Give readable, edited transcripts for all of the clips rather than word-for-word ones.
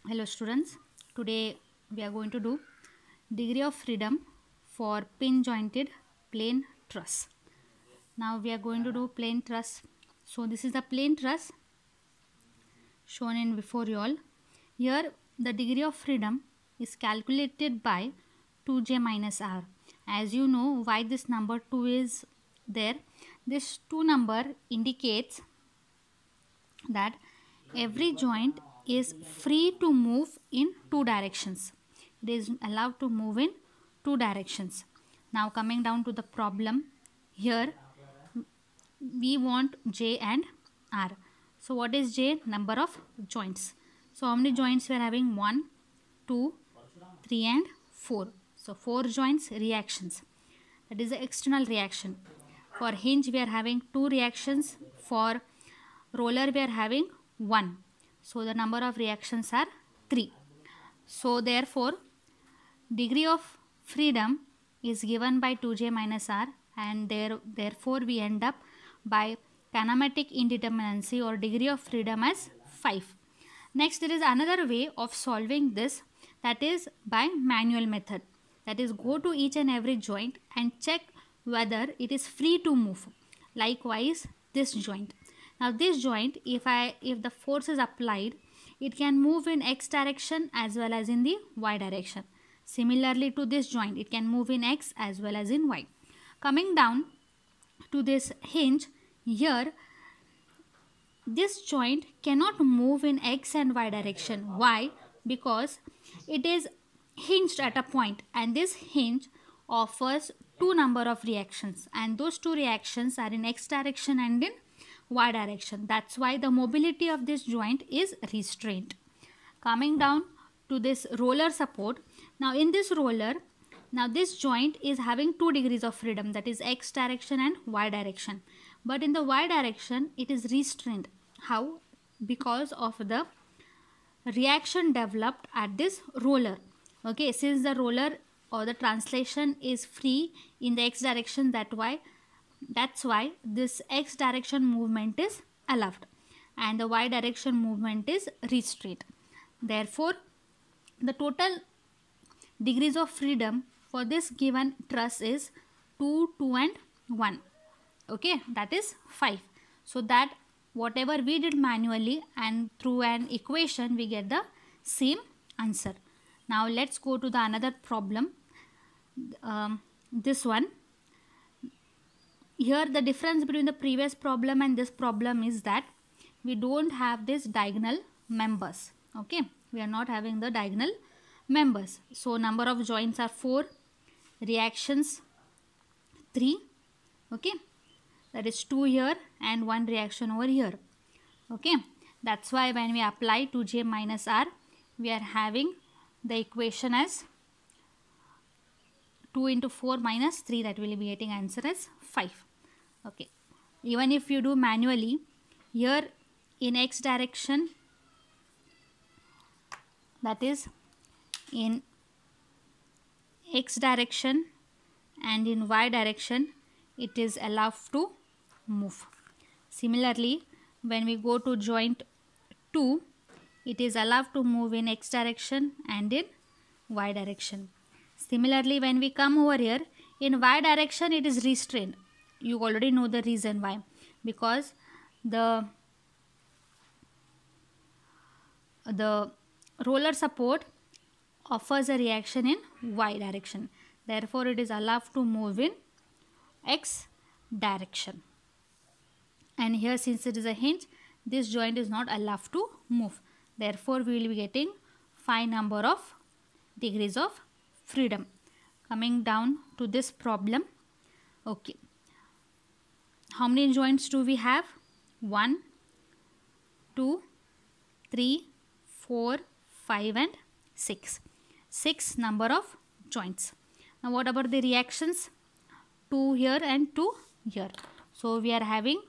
Hello students, today we are going to do degree of freedom for pin jointed plain truss. Now we are going to do plain truss. So this is the plain truss shown in before you all. Here the degree of freedom is calculated by 2j minus r. As you know why this number 2 is there. This 2 number indicates that every joint is free to move in two directions. It is allowed to move in two directions. Now coming down to the problem, here we want J and R. So what is J? Number of joints. So how many joints we are having? 1, 2, 3 and 4. So 4 joints, reactions. That is the external reaction. For hinge we are having 2 reactions. For roller we are having 1. So the number of reactions are 3. So therefore degree of freedom is given by 2j minus r, and therefore we end up by kinematic indeterminacy or degree of freedom as 5. Next, there is another way of solving this, that is by manual method. That is, go to each and every joint and check whether it is free to move. Likewise this joint. Now this joint, if the force is applied, it can move in x direction as well as in the y direction. Similarly to this joint, it can move in x as well as in y. Coming down to this hinge, here this joint cannot move in x and y direction. Why? Because it is hinged at a point, and this hinge offers two number of reactions, and those two reactions are in x direction and in y direction. That's why the mobility of this joint is restrained. Coming down to this roller support. Now in this roller, now this joint is having 2 degrees of freedom, that is x direction and y direction. But in the y direction it is restrained. How? Because of the reaction developed at this roller. Okay, since the roller or the translation is free in the x direction, that's why this x direction movement is allowed and the y direction movement is restrained. Therefore the total degrees of freedom for this given truss is 2, 2 and 1. Okay, that is 5. So that whatever we did manually and through an equation, we get the same answer. Now let's go to the another problem. This one. Here the difference between the previous problem and this problem is that we don't have this diagonal members. Okay, we are not having the diagonal members. So number of joints are 4, reactions 3. Okay, that is 2 here and 1 reaction over here. Okay, that's why when we apply 2j minus r, we are having the equation as 2 into 4 minus 3, that will be getting answer as 5. Okay, even if you do manually, here in x direction, that is in x direction and in y direction, it is allowed to move. Similarly, when we go to joint 2, it is allowed to move in x direction and in y direction. Similarly, when we come over here, in y direction it is restrained. You already know the reason why. Because the roller support offers a reaction in y direction. Therefore, it is allowed to move in x direction. And here, since it is a hinge, this joint is not allowed to move. Therefore, we will be getting 5 number of degrees of freedom. Coming down to this problem. Okay, how many joints do we have? 1, 2, 3, 4, 5 and 6. 6 number of joints. Now what about the reactions? 2 here and 2 here. So we are having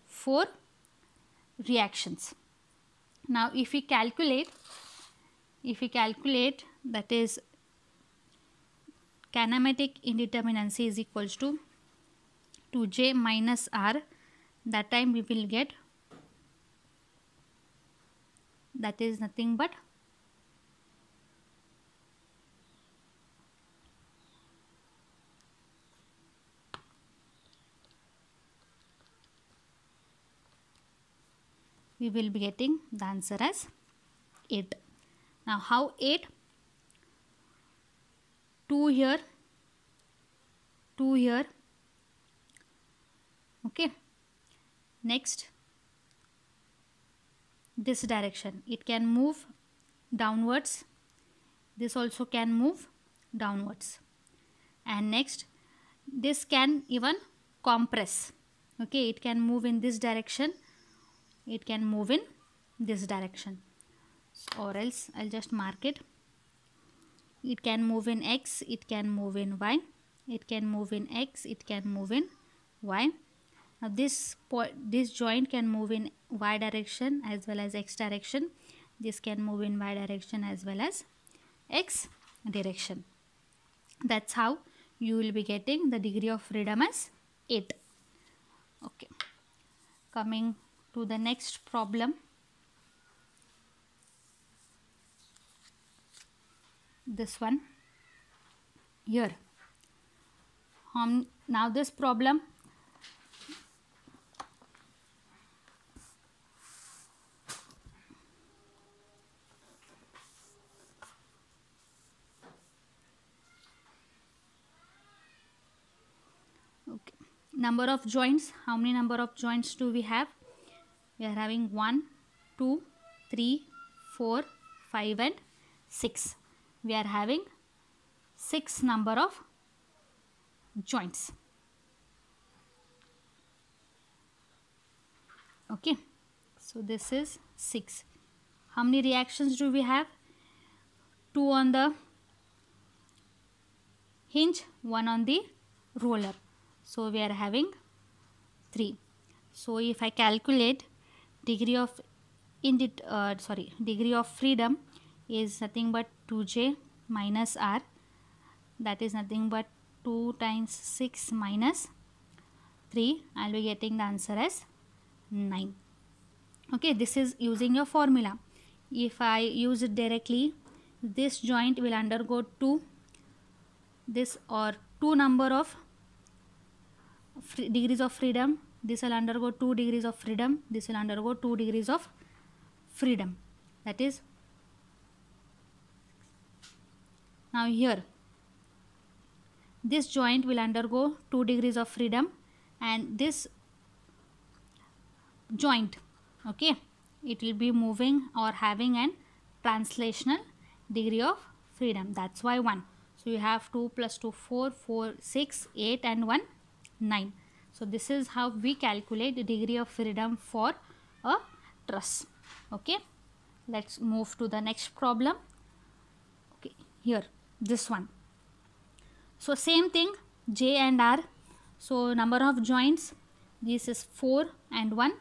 4 reactions. Now if we calculate, that is kinematic indeterminacy is equals to 2j minus r, that time we will get, that is nothing but we will be getting the answer as 8. Now how 8? 2 here, 2 here. Okay. Next, this direction, it can move downwards. This also can move downwards. And next, this can even compress. Okay, it can move in this direction. It can move in this direction. Or else I'll just mark it. It can move in X, it can move in Y. It can move in X, it can move in Y. Now this joint can move in Y direction as well as X direction. This can move in Y direction as well as X direction. That's how you will be getting the degree of freedom as 8. Okay. Coming to the next problem. This one here. Now this problem, okay, number of joints. How many number of joints do we have? We are having 1, 2, 3, 4, 5 and 6. We are having 6 number of joints. Okay, so this is 6. How many reactions do we have? 2 on the hinge, 1 on the roller. So we are having 3. So if I calculate degree of freedom is nothing but 2j minus r, that is nothing but 2 times 6 minus 3. I will be getting the answer as 9. Okay, this is using your formula. If I use it directly, this joint will undergo 2 number of degrees of freedom. This will undergo 2 degrees of freedom. This will undergo 2 degrees of freedom. That is, now here this joint will undergo 2 degrees of freedom, and this joint, okay, it will be moving or having an translational degree of freedom. That's why 1. So you have 2 plus 2 4, 4 6, 8 and 1 9. So this is how we calculate the degree of freedom for a truss. Okay, let's move to the next problem. Okay, here this one. So same thing, J and R. So number of joints, this is 4 and 1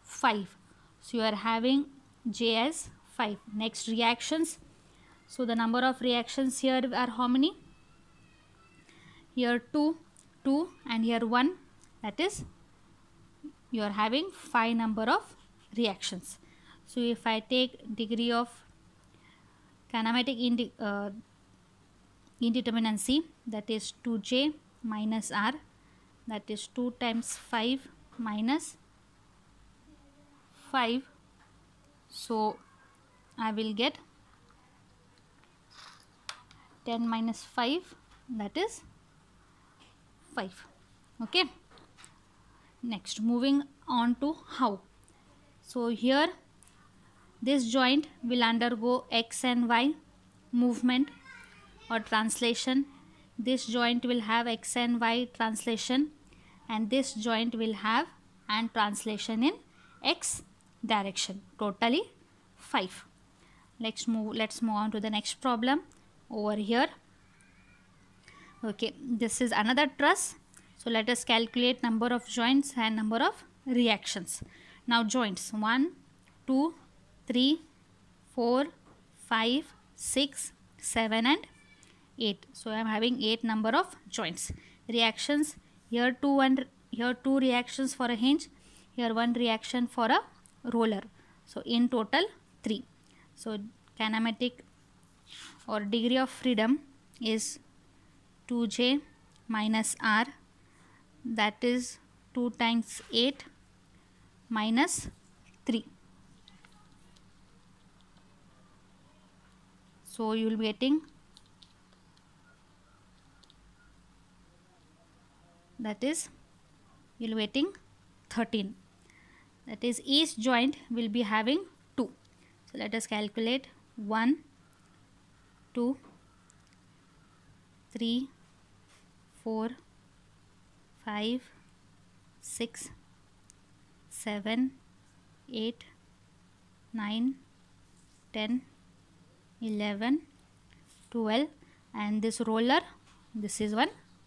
5. So you are having J as 5. Next, reactions. So the number of reactions here are how many? Here 2 and here 1. That is, you are having 5 number of reactions. So if I take degree of kinematic indeterminacy, that is 2j minus r, that is 2 times 5 minus 5. So I will get 10 minus 5, that is 5. Okay. Next, moving on to how. So here this joint will undergo x and y movement or translation. This joint will have x and y translation, and this joint will have and translation in x direction. Totally 5. Let's move on to the next problem over here. Okay, this is another truss. So let us calculate number of joints and number of reactions. Now joints 1, 2, 3, 4, 5, 6, 7 and 8. So I am having 8 number of joints. Reactions, here 2 reactions for a hinge, here 1 reaction for a roller. So in total 3. So kinematic or degree of freedom is 2j minus r, that is 2 times 8 minus 3. So you will be getting, that is, you will be getting 13. That is, each joint will be having 2. So let us calculate. 1, 2, 3, 4, 5, 6, 7, 8, 9, 10, 11, 12, and this roller, this is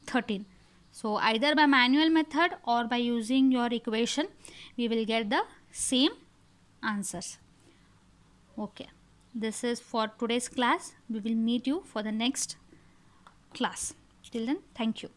13. So either by manual method or by using your equation, we will get the same answers. Okay, this is for today's class. We will meet you for the next class. Till then, thank you.